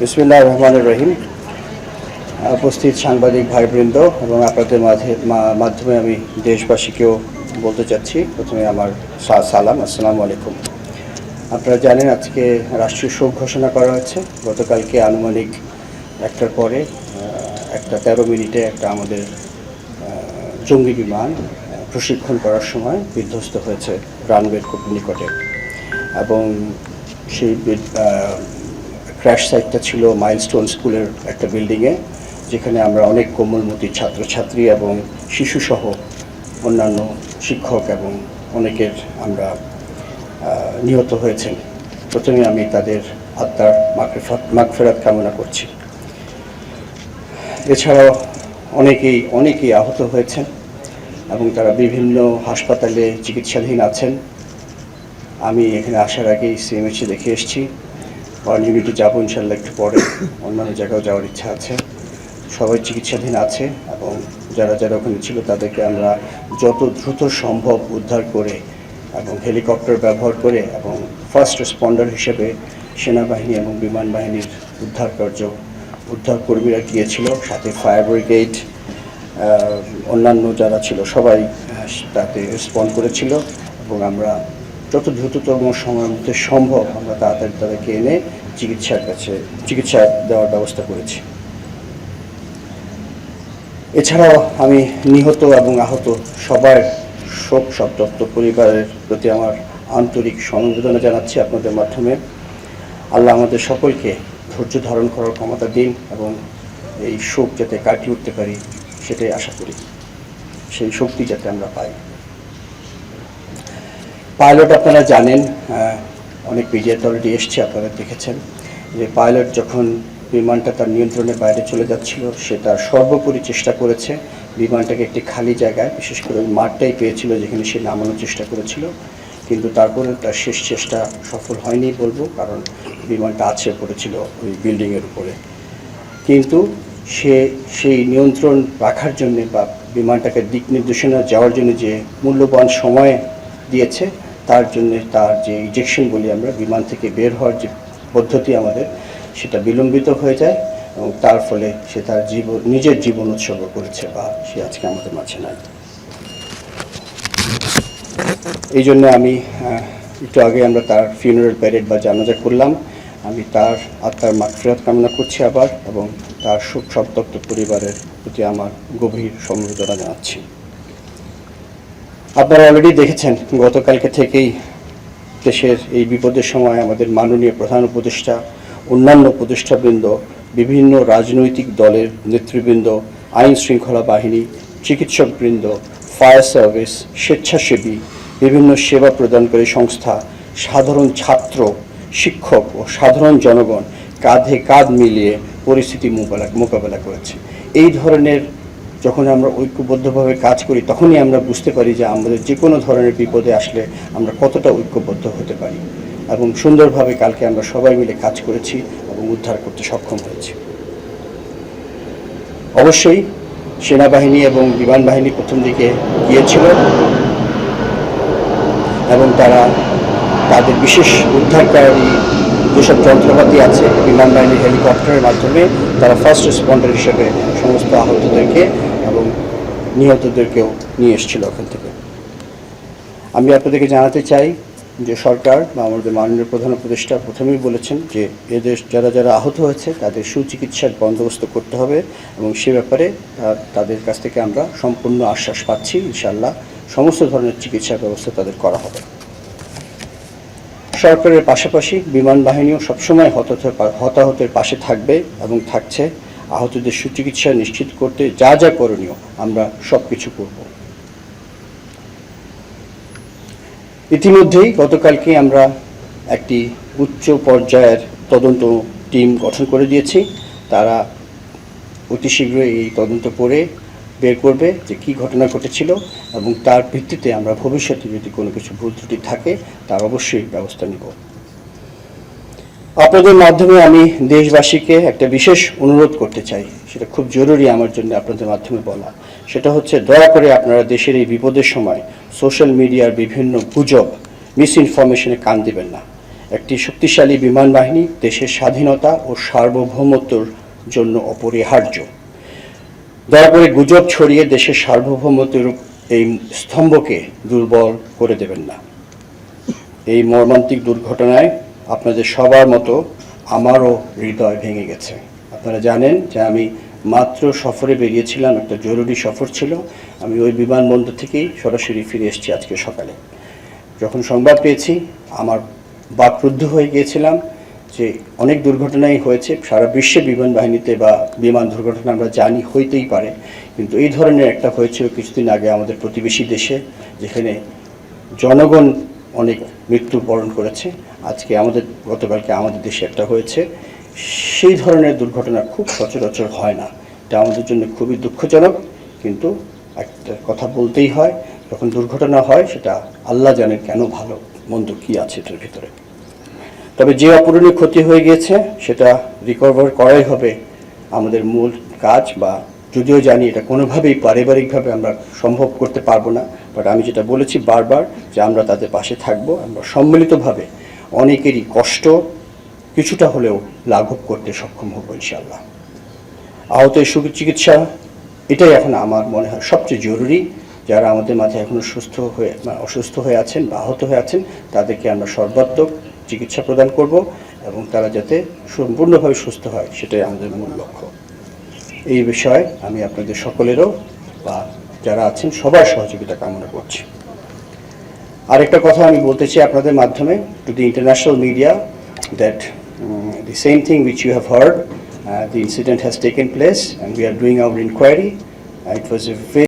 বিসমিল্লাহির রহমানির রহিম। উপস্থিত সাংবাদিক ভাইবৃন্দ এবং আপনাদের মাধ্যমে আমি দেশবাসীকেও বলতে চাচ্ছি, প্রথমে আমার সালাম, আসসালামু আলাইকুম। আপনারা জানেন আজকে রাষ্ট্রীয় শোক ঘোষণা করা হয়েছে। গতকালকে আনুমানিক 1টার পরে 1:13 একটা আমাদের জঙ্গি বিমান প্রশিক্ষণ করার সময় বিধ্বস্ত হয়েছে রানওয়ের খুব নিকটে, এবং সেই ক্র্যাশ সাইটটা ছিল মাইলস্টোন স্কুলের একটা বিল্ডিংয়ে, যেখানে আমরা অনেক কোমলমতি ছাত্রছাত্রী এবং শিশুসহ অন্যান্য শিক্ষক এবং অনেকের আমরা নিহত হয়েছেন। প্রথমে আমি তাদের আত্মার মাগফিরাত কামনা করছি। এছাড়াও অনেকেই আহত হয়েছেন এবং তারা বিভিন্ন হাসপাতালে চিকিৎসাধীন আছেন। আমি এখানে আসার আগেই সিএমএইচে দেখে এসেছি। ওয়ান ইউনিটে যাবো ইনশাল্লাহ একটু পরে, অন্যান্য জায়গাও যাওয়ার ইচ্ছা আছে। সবাই চিকিৎসাধীন আছে এবং যারা ওখানে ছিল তাদেরকে আমরা যত দ্রুত সম্ভব উদ্ধার করে এবং হেলিকপ্টার ব্যবহার করে এবং ফার্স্ট রেসপন্ডার হিসেবে সেনাবাহিনী এবং বিমান বাহিনীর উদ্ধার কর্মীরা গিয়েছিল, সাথে ফায়ার ব্রিগেড, অন্যান্য যারা ছিল সবাই তাতে রেসপন্ড করেছিল এবং আমরা যত দ্রুততম সময়ের মধ্যে সম্ভব আমরা তাড়াতাড়ি তাদেরকে এনে চিকিৎসা দেওয়ার ব্যবস্থা করেছি। এছাড়াও আমি নিহত এবং আহত সবার শোক সন্তপ্ত পরিবারের প্রতি আমার আন্তরিক সমবেদনা জানাচ্ছি আপনাদের মাধ্যমে। আল্লাহ আমাদের সকলকে ধৈর্য ধারণ করার ক্ষমতা দিন এবং এই শোক যাতে কাটিয়ে উঠতে পারি সেটাই আশা করি, সেই শক্তি যাতে আমরা পাই। পাইলট আপনারা জানেন, অনেক মিডিয়াতে অলরেডি এসছে, আপনারা দেখেছেন যে পাইলট যখন বিমানটা তার নিয়ন্ত্রণের বাইরে চলে যাচ্ছিল, সে তার সর্বোপরি চেষ্টা করেছে বিমানটাকে একটি খালি জায়গায়, বিশেষ করে ওই মাঠটাই পেয়েছিল যেখানে সে নামানোর চেষ্টা করেছিল, কিন্তু তারপরে তার শেষ চেষ্টা সফল হয়নি বলবো, কারণ বিমানটা আছড়ে পড়েছিল ওই বিল্ডিংয়ের উপরে। কিন্তু সে সেই নিয়ন্ত্রণ রাখার জন্যে বা বিমানটাকে দিক নির্দেশনা যাওয়ার জন্য যে মূল্যবান সময় দিয়েছে, তার জন্য তার যে ইজেকশন বলি আমরা, বিমান থেকে বের হওয়ার যে পদ্ধতি আমাদের, সেটা বিলম্বিত হয়ে যায় এবং তার ফলে সে তার নিজের জীবন উৎসর্গ করেছে বা সে আজকে আমাদের মাঝে নাই। এই জন্য আমি একটু আগে আমরা তার ফিউনারাল প্যারেড বা জানাজা করলাম। আমি তার আত্মার মাগফিরাত কামনা করছি আবার, এবং তার শোক সন্তপ্ত পরিবারের প্রতি আমার গভীর সমবেদনা জানাচ্ছি। আপনারা অলরেডি দেখেছেন গতকালকে থেকেই দেশের এই বিপদের সময় আমাদের মাননীয় প্রধান উপদেষ্টা, অন্যান্য উপদেষ্টাবৃন্দ, বিভিন্ন রাজনৈতিক দলের নেতৃবৃন্দ, আইন শৃঙ্খলা বাহিনী, চিকিৎসকবৃন্দ, ফায়ার সার্ভিস, স্বেচ্ছাসেবী, বিভিন্ন সেবা প্রদানকারী সংস্থা, সাধারণ ছাত্র, শিক্ষক ও সাধারণ জনগণ কাঁধে কাঁধ মিলিয়ে পরিস্থিতি মোকাবেলা করেছে। এই ধরনের যখন আমরা ঐক্যবদ্ধভাবে কাজ করি, তখনই আমরা বুঝতে পারি যে আমাদের যে কোনো ধরনের বিপদে আসলে আমরা কতটা ঐক্যবদ্ধ হতে পারি, এবং সুন্দরভাবে কালকে আমরা সবাই মিলে কাজ করেছি এবং উদ্ধার করতে সক্ষম হয়েছি। অবশ্যই সেনাবাহিনী এবং বিমান বাহিনী প্রথম দিকে গিয়েছিল এবং তারা তাদের বিশেষ উদ্ধারকারী যেসব যন্ত্রপাতি আছে, বিমান বাহিনীর হেলিকপ্টারের মাধ্যমে তারা ফার্স্ট রেসপন্ডার হিসেবে সমস্ত আহতদেরকে এবং নিহতদেরকেও নিয়ে এসেছিল ওখান থেকে। আমি আপনাদেরকে জানাতে চাই যে সরকার বা আমাদের মাননীয় প্রধান উপদেষ্টা প্রথমেই বলেছেন যে এদের যারা আহত হয়েছে তাদের সুচিকিৎসার বন্দোবস্ত করতে হবে, এবং সে ব্যাপারে তাদের কাছ থেকে আমরা সম্পূর্ণ আশ্বাস পাচ্ছি। ইনশাআল্লাহ সমস্ত ধরনের চিকিৎসার ব্যবস্থা তাদের করা হবে। সরকারের পাশাপাশি বিমান বাহিনীও সবসময় হতাহতের পাশে থাকবে এবং থাকছে। আহতদের সুচিকিৎসা নিশ্চিত করতে যা করণীয় আমরা সব কিছু করব। ইতিমধ্যেই গতকালকে আমরা একটি উচ্চ পর্যায়ের তদন্ত টিম গঠন করে দিয়েছি। তারা অতি শীঘ্রই এই তদন্ত করে বের করবে যে কী ঘটনা ঘটেছিল, এবং তার ভিত্তিতে আমরা ভবিষ্যতে যদি কোনো কিছু ভুল ত্রুটি থাকে তার অবশ্যই ব্যবস্থা নেব। আপনাদের মাধ্যমে আমি দেশবাসীকে একটা বিশেষ অনুরোধ করতে চাই, সেটা খুব জরুরি আমার জন্য আপনাদের মাধ্যমে বলা। সেটা হচ্ছে, দয়া করে আপনারা দেশের এই বিপদের সময় সোশ্যাল মিডিয়ার বিভিন্ন গুজব, মিস ইনফরমেশনে কান দিবেন না। একটি শক্তিশালী বিমান বাহিনী দেশের স্বাধীনতা ও সার্বভৌমত্বর জন্য অপরিহার্য। দয়া করে গুজব ছড়িয়ে দেশের সার্বভৌমত্বের এই স্তম্ভকে দুর্বল করে দেবেন না। এই মর্মান্তিক দুর্ঘটনায় আপনাদের সবার মতো আমারও হৃদয় ভেঙে গেছে। আপনারা জানেন যে আমি মাত্র সফরে বেরিয়েছিলাম, একটা জরুরি সফর ছিল। আমি ওই বিমানবন্দর থেকেই সরাসরি ফিরে এসেছি আজকে সকালে। যখন সংবাদ পেয়েছি আমার বাকরুদ্ধ হয়ে গিয়েছিলাম যে অনেক দুর্ঘটনাই হয়েছে সারা বিশ্বে বিমান বাহিনীতে বা বিমান দুর্ঘটনা আমরা জানি হইতেই পারে, কিন্তু এই ধরনের একটা হয়েছিল কিছুদিন আগে আমাদের প্রতিবেশী দেশে, যেখানে জনগণ অনেক মৃত্যুবরণ করেছে। আজকে গতকালকে আমাদের দেশে একটা হয়েছে। সেই ধরনের দুর্ঘটনা খুব সচরাচর হয় না। এটা আমাদের জন্য খুবই দুঃখজনক, কিন্তু একটা কথা বলতেই হয়, যখন দুর্ঘটনা হয় সেটা আল্লাহ জানেন কেন, ভালো মন্দ কী আছে এটার ভিতরে। তবে যে অপূরণীয় ক্ষতি হয়ে গিয়েছে সেটা রিকভার করাই হবে আমাদের মূল কাজ। বা যদিও জানি এটা কোনোভাবেই পারিবারিকভাবে আমরা সম্ভব করতে পারবো না, বাট আমি যেটা বলেছি বারবার যে আমরা তাদের পাশে থাকবো। আমরা সম্মিলিতভাবে অনেকেরই কষ্ট কিছুটা হলেও লাঘব করতে সক্ষম হব ইনশাআল্লাহ। আহতের সুচিকিৎসা এটাই এখন আমার মনে হয় সবচেয়ে জরুরি। যারা আমাদের মাঝে এখনও অসুস্থ হয়ে আছেন বা আহত হয়ে আছেন তাদেরকে আমরা সর্বাত্মক চিকিৎসা প্রদান করব এবং তারা যাতে সম্পূর্ণভাবে সুস্থ হয় সেটাই আমাদের মূল লক্ষ্য। এই বিষয়ে আমি আপনাদের সকলেরও বা যারা আছেন সবার সহযোগিতা কামনা করছি। আরেকটা কথা আমি বলতে চাই আপনাদের মাধ্যমে to the international media that the same thing which you have heard, the incident has taken place and we are doing our inquiry. It was a very